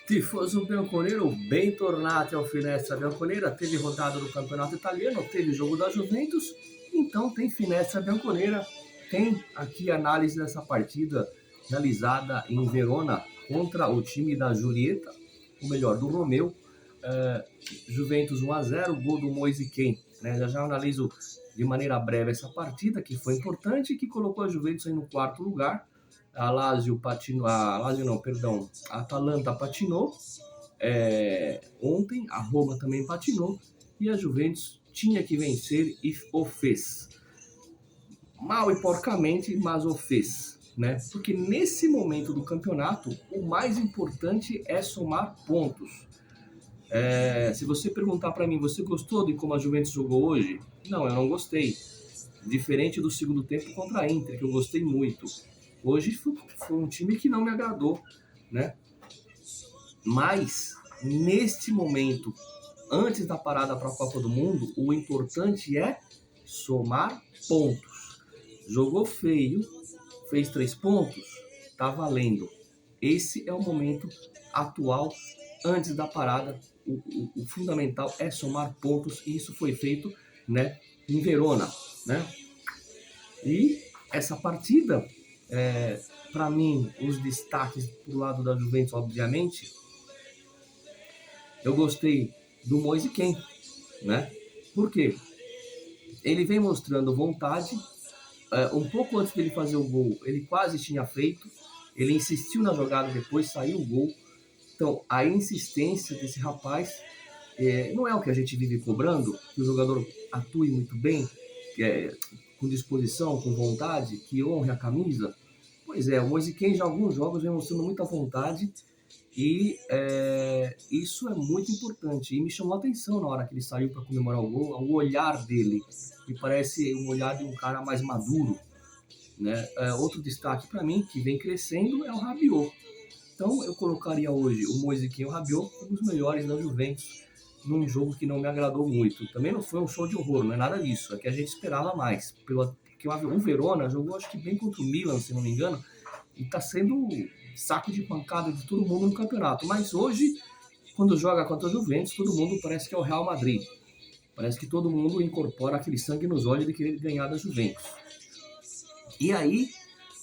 Tifoso bianconero, bentornati ao Finestra Bianconera. Teve rodada do Campeonato Italiano, teve jogo da Juventus, então tem Finestra Bianconera. Tem aqui análise dessa partida realizada em Verona contra o time da Julieta, ou melhor, do Romeu. Juventus 1-0, gol do Moise Kean. Já analiso de maneira breve essa partida, que foi importante e que colocou a Juventus aí no quarto lugar. A Lazio patinou, a Atalanta patinou ontem, a Roma também patinou e a Juventus tinha que vencer e o fez. Mal e porcamente, mas o fez, né? Porque nesse momento do campeonato, o mais importante é somar pontos. Se você perguntar para mim, você gostou de como a Juventus jogou hoje? Não, eu não gostei. Diferente do segundo tempo contra a Inter, que eu gostei muito. Hoje foi um time que não me agradou, né? Mas, neste momento, antes da parada para a Copa do Mundo, o importante é somar pontos. Jogou feio, fez 3 pontos, tá valendo. Esse é o momento atual, antes da parada. O fundamental é somar pontos, e isso foi feito, né, em Verona, né? E essa partida, para mim, os destaques do lado da Juventus, obviamente, eu gostei do Moise Kean, né? Por quê? Ele vem mostrando vontade. Um pouco antes dele fazer o gol, ele quase tinha feito. Ele insistiu na jogada, depois saiu o gol. Então, a insistência desse rapaz não é o que a gente vive cobrando, que o jogador atue muito bem, com disposição, com vontade, que honre a camisa. Pois é, o Moise Kean já alguns jogos vem mostrando muita vontade e isso é muito importante. E me chamou a atenção na hora que ele saiu para comemorar o gol, o olhar dele. Me parece um olhar de um cara mais maduro, né? Outro destaque para mim, que vem crescendo, é o Rabiot. Então eu colocaria hoje o Moise Kean e o Rabiot como os melhores da Juventus, num jogo que não me agradou muito. Também não foi um show de horror, não é nada disso. É que a gente esperava mais. Porque o Verona jogou, acho que bem contra o Milan, se não me engano, e está sendo saco de pancada de todo mundo no campeonato. Mas hoje, quando joga contra a Juventus, todo mundo parece que é o Real Madrid. Parece que todo mundo incorpora aquele sangue nos olhos de querer ganhar da Juventus. E aí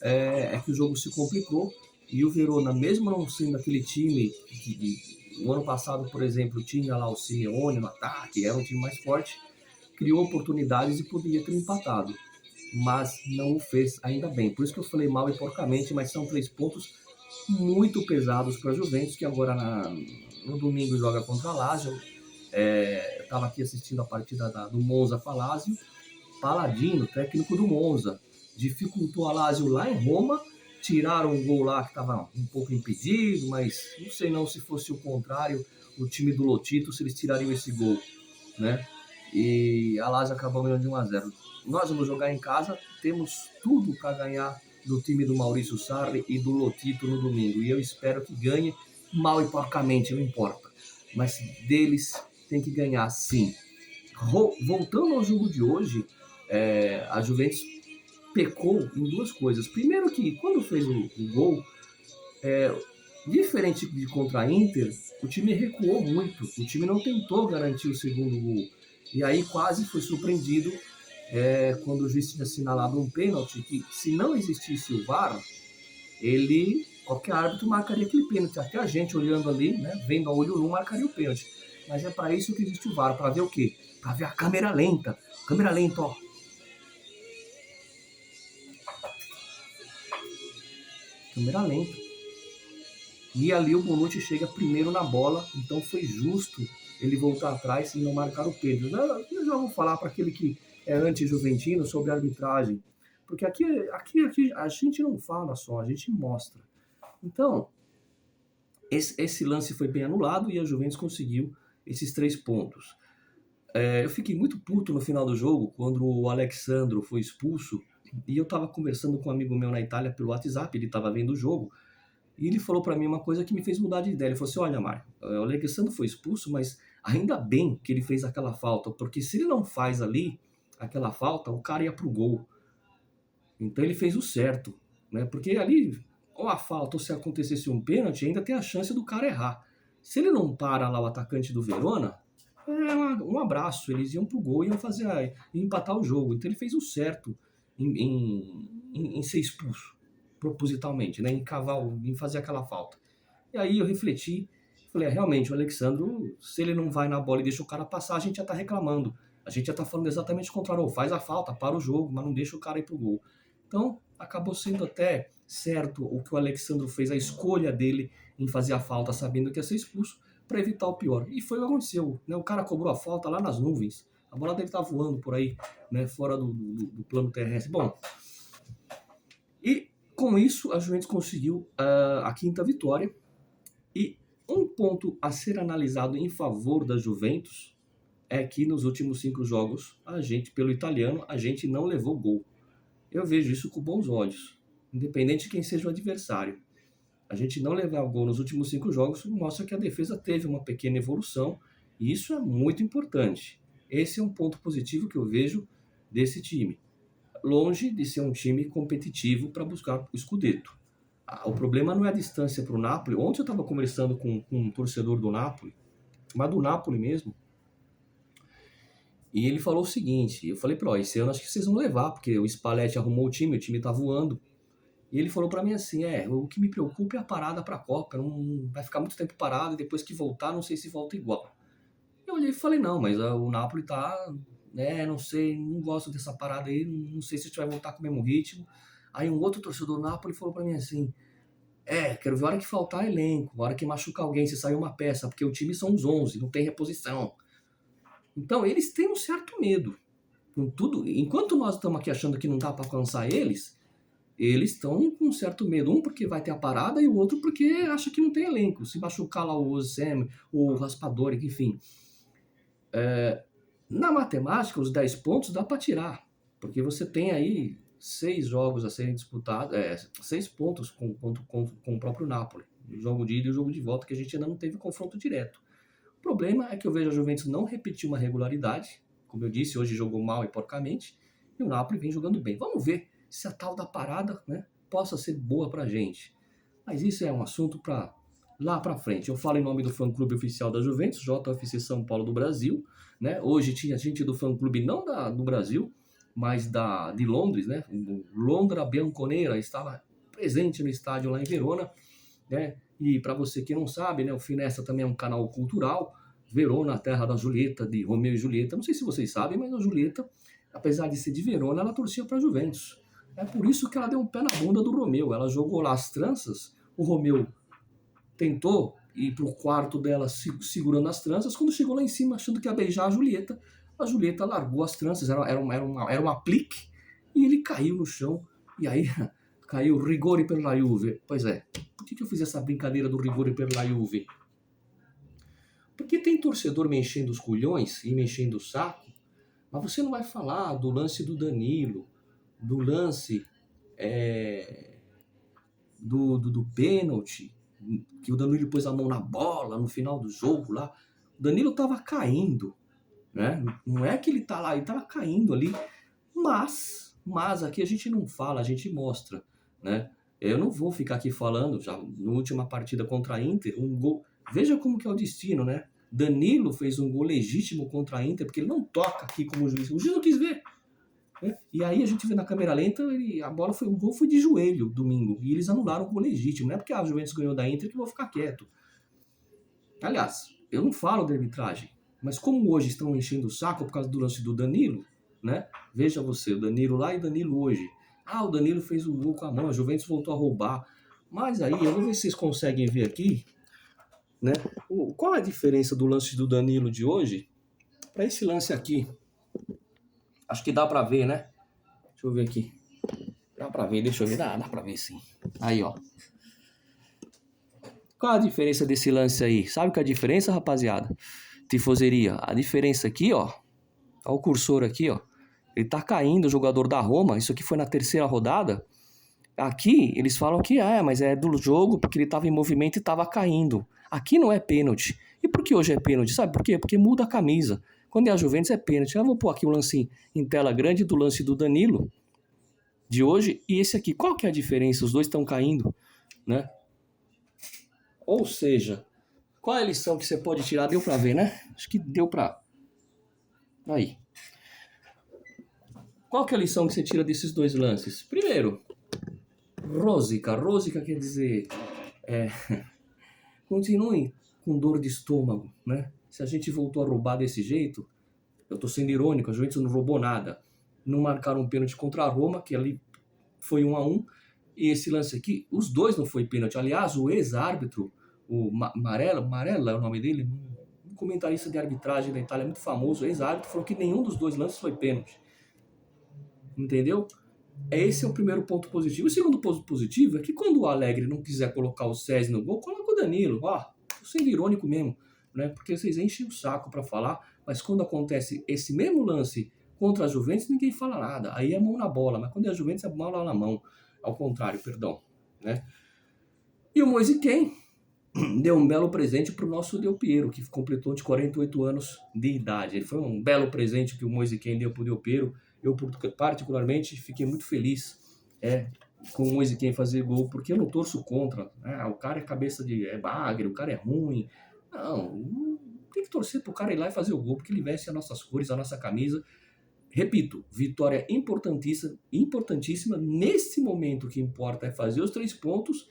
é que o jogo se complicou e o Verona, mesmo não sendo aquele time que o ano passado, por exemplo, tinha lá o Simeone no ataque, era um time mais forte, criou oportunidades e poderia ter empatado, mas não o fez, ainda bem. Por isso que eu falei mal e porcamente, mas são 3 pontos muito pesados para a Juventus, que agora no domingo joga contra a Lazio. Eu estava aqui assistindo a partida do Monza com a Lazio. Paladino, técnico do Monza, dificultou a Lazio lá em Roma. Tiraram um gol lá que estava um pouco impedido, mas não sei não se fosse o contrário, o time do Lotito, se eles tirariam esse gol, né? E a Lazio acabou ganhando de 1-0. Nós vamos jogar em casa, temos tudo para ganhar do time do Maurício Sarri e do Lotito no domingo. E eu espero que ganhe, mal e porcamente, não importa. Mas deles tem que ganhar sim. Voltando ao jogo de hoje, a Juventus pecou em 2 coisas. Primeiro que quando fez o gol, diferente de contra a Inter, o time recuou muito. O time não tentou garantir o segundo gol. E aí quase foi surpreendido quando o juiz tinha assinalado um pênalti, que se não existisse o VAR, qualquer árbitro marcaria aquele pênalti. Até a gente olhando ali, né, vendo a olho nu, marcaria o pênalti. Mas é para isso que existe o VAR, para ver o quê? Para ver a câmera lenta. Câmera lenta, ó. Câmera lenta. E ali o Bonucci chega primeiro na bola, então foi justo ele voltar atrás e não marcar o pênalti. Eu já vou falar para aquele que é anti-juventino sobre a arbitragem, porque aqui a gente não fala só, a gente mostra. Então, esse lance foi bem anulado e a Juventus conseguiu esses 3 pontos. Eu fiquei muito puto no final do jogo, quando o Alexandro foi expulso, e eu estava conversando com um amigo meu na Itália pelo WhatsApp, ele estava vendo o jogo, e ele falou para mim uma coisa que me fez mudar de ideia. Ele falou assim: olha, Mário, o Alexandre foi expulso, mas ainda bem que ele fez aquela falta, porque se ele não faz ali aquela falta, o cara ia pro gol. Então ele fez o certo, né? Porque ali ou a falta ou se acontecesse um pênalti, ainda tem a chance do cara errar. Se ele não para lá o atacante do Verona, um abraço, eles iam pro gol e iam empatar o jogo. Então ele fez o certo em ser expulso, propositalmente, né? Em fazer aquela falta. E aí eu refleti, falei, realmente, o Alexandro, se ele não vai na bola e deixa o cara passar, a gente já tá reclamando. A gente já tá falando exatamente o contrário. Faz a falta, para o jogo, mas não deixa o cara ir pro gol. Então, acabou sendo até certo o que o Alexandro fez, a escolha dele em fazer a falta, sabendo que ia ser expulso, para evitar o pior. E foi o que aconteceu, né? O cara cobrou a falta lá nas nuvens. A bola dele tá voando por aí, né? Fora do plano terrestre. Bom, e com isso a Juventus conseguiu a quinta vitória. E um ponto a ser analisado em favor da Juventus é que nos últimos 5 jogos, pelo italiano, a gente não levou gol. Eu vejo isso com bons olhos, independente de quem seja o adversário. A gente não levar o gol nos últimos 5 jogos mostra que a defesa teve uma pequena evolução, e isso é muito importante. Esse é um ponto positivo que eu vejo desse time. Longe de ser um time competitivo para buscar o Scudetto. O problema não é a distância para o Napoli. Ontem eu estava conversando com um torcedor do Napoli, mas do Napoli mesmo, e ele falou o seguinte, eu falei para ele, esse ano acho que vocês vão levar, porque o Spalletti arrumou o time tá voando. E ele falou para mim assim, o que me preocupa é a parada para a Copa, não vai ficar muito tempo parado e depois que voltar, não sei se volta igual. Eu olhei e falei, não, mas o Napoli tá, não sei, não gosto dessa parada aí, não sei se a gente vai voltar com o mesmo ritmo. Aí um outro torcedor do Napoli falou para mim assim, quero ver a hora que faltar elenco, a hora que machucar alguém, se sair uma peça, porque o time são os 11, não tem reposição. Então eles têm um certo medo. Com tudo, enquanto nós estamos aqui achando que não dá para alcançar eles estão com um certo medo. Um porque vai ter a parada e o outro porque acha que não tem elenco. Se machucar lá o Ozem, o Raspadori, enfim. Na matemática, os 10 pontos dá para tirar. Porque você tem aí 6 jogos a serem disputados, 6 pontos com o próprio Napoli. O jogo de ida e o jogo de volta, que a gente ainda não teve confronto direto. O problema é que eu vejo a Juventus não repetir uma regularidade. Como eu disse, hoje jogou mal e porcamente. E o Napoli vem jogando bem. Vamos ver se a tal da parada, né, possa ser boa pra gente. Mas isso é um assunto para lá para frente. Eu falo em nome do fã-clube oficial da Juventus, JFC São Paulo do Brasil. Né? Hoje tinha gente do fã-clube não do Brasil, mas de Londres, né? O Londra Bianconera estava presente no estádio lá em Verona. Né? E para você que não sabe, né, o Finestra também é um canal cultural. Verona, a terra da Julieta, de Romeu e Julieta. Não sei se vocês sabem, mas a Julieta, apesar de ser de Verona, ela torcia para a Juventus. É por isso que ela deu um pé na bunda do Romeu. Ela jogou lá as tranças, o Romeu tentou ir pro quarto dela segurando as tranças, quando chegou lá em cima achando que ia beijar a Julieta largou as tranças, era um aplique, e ele caiu no chão, e aí caiu rigore per la Juve. Pois é, por que eu fiz essa brincadeira do rigore per la Juve? Porque tem torcedor me enchendo os culhões e me enchendo o saco, mas você não vai falar do lance do Danilo, do lance do pênalti, que o Danilo pôs a mão na bola no final do jogo lá. O Danilo tava caindo, né? Não é que ele tá lá, ele tava caindo ali, mas aqui a gente não fala, a gente mostra, né? Eu não vou ficar aqui falando, já na última partida contra a Inter, um gol, veja como que é o destino, né? Danilo fez um gol legítimo contra a Inter, porque ele não toca aqui como juiz, o juiz não quis ver. Né? E aí a gente vê na câmera lenta, o gol foi de joelho domingo, e eles anularam o gol legítimo. Não é porque a Juventus ganhou da Inter que eu vou ficar quieto. Aliás, eu não falo de arbitragem, mas como hoje estão enchendo o saco por causa do lance do Danilo, né? Veja você, o Danilo lá e o Danilo hoje. O Danilo fez o gol com a mão, a Juventus voltou a roubar. Mas aí, eu vou ver se vocês conseguem ver aqui, né? Qual é a diferença do lance do Danilo de hoje para esse lance aqui? Acho que dá pra ver, né? Deixa eu ver aqui. Dá pra ver, deixa eu ver. Dá pra ver sim. Aí, ó. Qual a diferença desse lance aí? Sabe qual é a diferença, rapaziada? Tifoseria. A diferença aqui, ó. Olha o cursor aqui, ó. Ele tá caindo, o jogador da Roma. Isso aqui foi na terceira rodada. Aqui, eles falam que mas é do jogo, porque ele tava em movimento e tava caindo. Aqui não é pênalti. E por que hoje é pênalti? Sabe por quê? Porque muda a camisa. Quando é a Juventus é pênalti. Eu vou pôr aqui o lance em tela grande do lance do Danilo de hoje e esse aqui. Qual que é a diferença? Os dois estão caindo. né? Ou seja, qual é a lição que você pode tirar? Deu pra ver, né? Acho que deu pra... Aí. Qual que é a lição que você tira desses dois lances? Primeiro, Rósica. Rósica quer dizer... É, continue com dor de estômago, né? Se a gente voltou a roubar desse jeito, eu tô sendo irônico, a Juventus não roubou nada. Não marcaram um pênalti contra a Roma, que ali foi 1-1, e esse lance aqui, os dois não foi pênalti. Aliás, o ex-árbitro, o Marella é o nome dele, um comentarista de arbitragem da Itália muito famoso, ex-árbitro, falou que nenhum dos dois lances foi pênalti. Entendeu? Esse é o primeiro ponto positivo. O segundo ponto positivo é que quando o Alegre não quiser colocar o César no gol, coloca o Danilo. Tô sendo irônico mesmo, né? Porque vocês enchem o saco para falar, mas quando acontece esse mesmo lance contra a Juventus, ninguém fala nada. Aí é mão na bola, mas quando é a Juventus é bola na mão. Ao contrário, perdão, né? E o Moise Kean deu um belo presente pro nosso Del Piero, que completou de 48 anos de idade. Foi um belo presente que o Moise Kean deu pro Del Piero. Eu, particularmente, fiquei muito feliz com o Moise Kean fazer gol, porque eu não torço contra. O cara é cabeça de... é bagre, o cara é ruim. Não, tem que torcer pro cara ir lá e fazer o gol, porque ele veste as nossas cores, a nossa camisa. Repito, vitória importantíssima, importantíssima. Nesse momento, o que importa é fazer os 3 pontos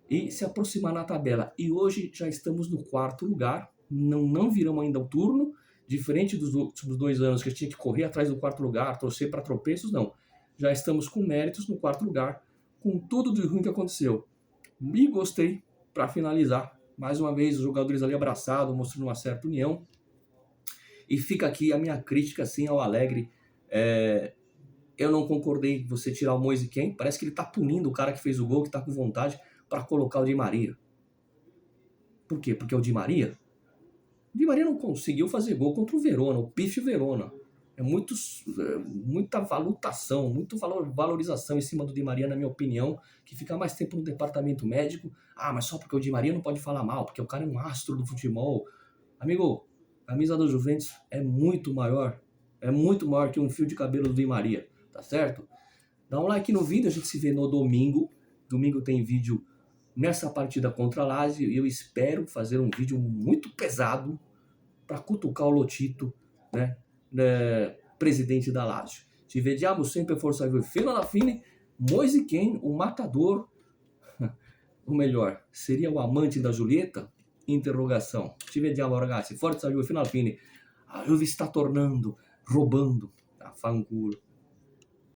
e se aproximar na tabela. E hoje já estamos no 4º lugar, não viramos ainda o turno, diferente dos últimos 2 anos que a gente tinha que correr atrás do 4º lugar, torcer para tropeços, não. Já estamos com méritos no 4º lugar, com tudo de ruim que aconteceu. E gostei, para finalizar, mais uma vez os jogadores ali abraçados, mostrando uma certa união. E fica aqui a minha crítica assim, ao Alegre. Eu não concordei você tirar o Moise Kean, parece que ele tá punindo o cara que fez o gol, que tá com vontade, para colocar o Di Maria. Por quê? Porque o Di Maria não conseguiu fazer gol contra o Verona, o pífio Verona. Muita valutação, muita valorização em cima do Di Maria, na minha opinião, que fica mais tempo no departamento médico. Mas só porque o Di Maria não pode falar mal, porque o cara é um astro do futebol. Amigo, a camisa do Juventus é muito maior que um fio de cabelo do Di Maria, tá certo? Dá um like no vídeo, a gente se vê no domingo. Domingo tem vídeo nessa partida contra a Lazio e eu espero fazer um vídeo muito pesado para cutucar o Lotito, né, presidente da Lazio. Ci vediamo sempre forza voi fino alla fine. Moise Kean, o matador, ou melhor, seria o amante da Julieta? Interrogação. Ci vediamo ragazzi, forza voi fino alla fine. A Juve está tornando, roubando. Fanculo.